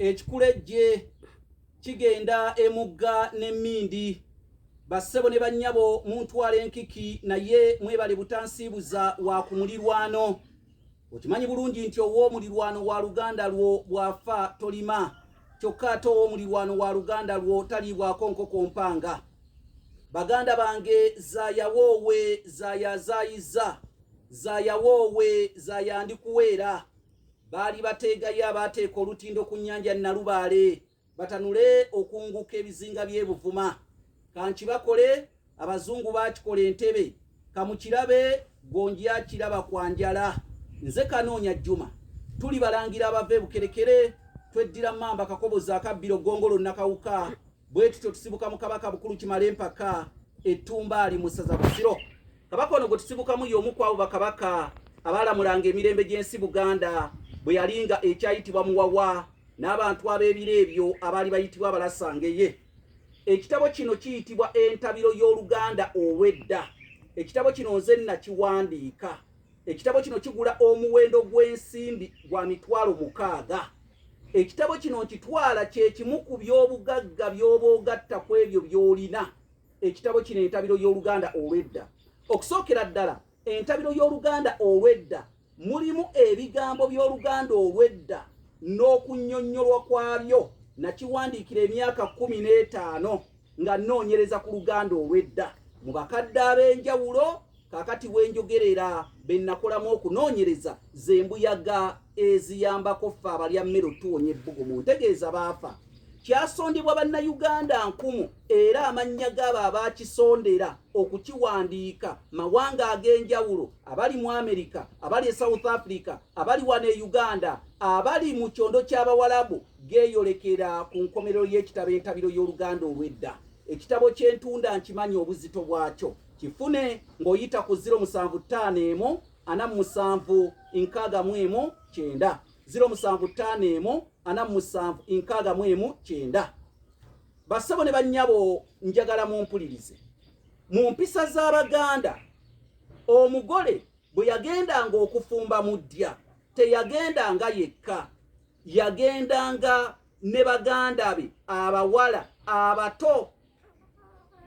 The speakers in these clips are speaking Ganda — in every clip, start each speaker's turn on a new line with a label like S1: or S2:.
S1: ekikulejje kigenda emugga n'emmindi bassebo ne bannyabo muntwala enkiki naye mwebale butansiibuza wa ku mulirwano. Okimanyi bulungi nti ow'omulirwano wa luganda lwo bw'afa tolima, kyokka ate ow'omulirwano wa luganda lwo taliibwako nkoko mpanga. Baganda bange zaayawoowe zaayazaayiza, zaayawoowe zaayandikuweera. Baali bateegayo abaateeka olutindo ku nnyanja Nalubaale batanule okunguka ebizinga by'e Buvuma. Kankibakole abazungu baakikola entebe, kamukirabe gonja kiraba kwa njala. Nze Kanoonya Juma tuli balangira abava e Bukerekere, tweddira Mamba Kakobozi akabbiro Gongolo Nakawuka, bwe tutyo tusibuka mu Kabaka Bukulu Kimale mpaka Ettumba ali mu ssaza Busiro. Kabaka ono gwe tusibukamu y'omu ku abo bakabaka abaalamulanga emirembe gy'ensi Buganda bwe yalinga ekyayitibwa Muwawa n'abantu ab'ebiro ebyo abaali bayitibwa Abalasangeye. Ekitabo kino kiyitibwa Entabiro y'Oluganda Olw'Edda. Ekitabo kino nze nakiwandiika. Ekitabo kino kigula omuwendo gw'ensimbi gwa $600. Ekitabo kino nkitwala kye kimu ku by'obugagga by'oba ogatta ku ebyo by'olina. Ekitabo kino Entabiro y'Oluganda Olw'Edda. Okusookera ddala Entabiro y'Oluganda Olw'Edda mulimu ebigambo by'Oluganda Olw'Edda n'okunnyonnyolwa kwabyo. Nakiwandiikira emyaka 15 nga nnoonyereza ku Luganda Olw'Edda mu bakadde ab'enjawulo. Kakati wenjogerera bennakolamu okunoonyereza zembuyaga eziyambako ffe abalya mmere tuwonye ebbugumu ntegeeza baafa. Kyasondebwa bannayuganda nkumu era amannya g'abo abaakisondera okukiwandiika mawanga ag'enjawulo, abali mu Amerika, abali e South Africa, abali wano e Uganda, abali mu kyondo ky'Abawalabu geeyolekera ku nkomerero y'ekitabo Entabiro y'Oluganda Olw'Edda. Ekitabo ky'entunda nkimanyi obuzito bwakyo. Kifune ng'oyita ku 075 47 61 9 075 47 61 9. Bassebo ne bannyabo njagala mumpulirize. Mu mpisa z'Abaganda omugole bwe yagendanga okufumba mu ddya teyagendanga yekka, yagendanga ne baganda be abawala abato.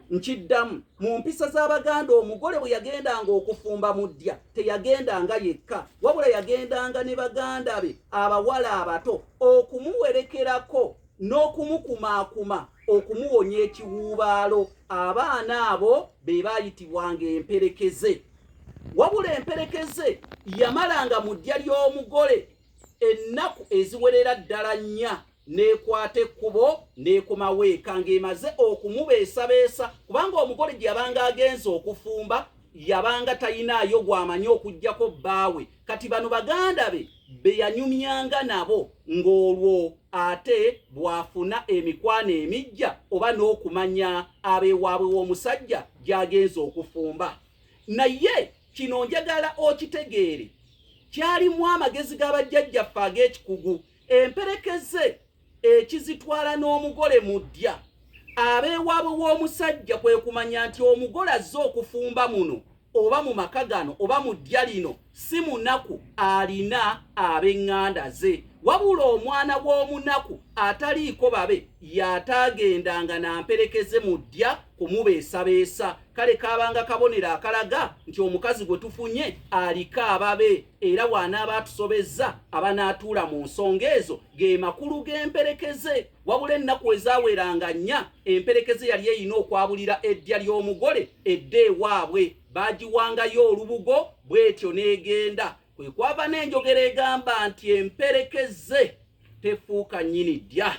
S1: Nkiddamu, mu mpisa z'Abaganda omugole bwe yagendanga okufumba mu ddya teyagendanga yekka, wabula yagendanga ne baganda be abawala abato okumuwerekerako n'okumukumaakuma okumuwonya ekiwuubaalo. Abaana abo be baayitibwanga emperekeze. Wabula emperekeze yamalanga mu ddya ly'omugole ennaku eziwerera ddala 4 n'ekwata ekkubo n'ekomawo eka ng'emaze okumubeesabeesa, kubanga omugole gye yabanga agenze okufumba yabanga tayinaayo gw'amanyi okuggyako bbaawe. Kati bano baganda be yanyumyanga nabo ng'olwo ate bw'afuna emikwano emijja oba n'okumanya abeewaabwe w'omusajja gy'agenze okufumba. Naye kino njagala okitegeere, kyalimu amagezi g'abajjajjaffe ag'ekikugu. Emperekeze ekizitwala n'omugole mu ddya, abeewaabwe w'omusajja kwe kumanya nti omugole azze okufumba muno oba mu maka gano oba mu ddya lino si munaku alina ab'eŋŋanda ze, wabula omwana w'omunaku ataliiko babe y'ataagendanga na mperekeze mu ddya kumubeesabeesa. Kale kaabanga kabonero akalaga nti omukazi gwe tufunye aliko ababe, era bw'anaaba atusobezza abanaatuula mu nsonga ezo ge makulu g'emperekeze. Wabula ennaku ezaaweranga 4 emperekeze yali eyina okwabulira eddya ly'omugole edda ewaabwe, baagiwangayo olubugo bw'etyo n'egenda. Kwe kwava n'enjogera egamba nti emperekeze tefuuka nnyini ddya.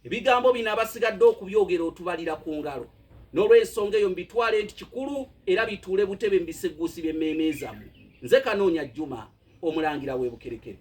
S1: Ebigambo bino abasigadde okubyogera otubalira ku ngalo. N'olw'ensonga eyo mbitwale nti kikulu era bituule butebe mbisegguusi by'emmeeme zammwe. Nze Kanoonya Juma, omulangira w'e Bukerekere.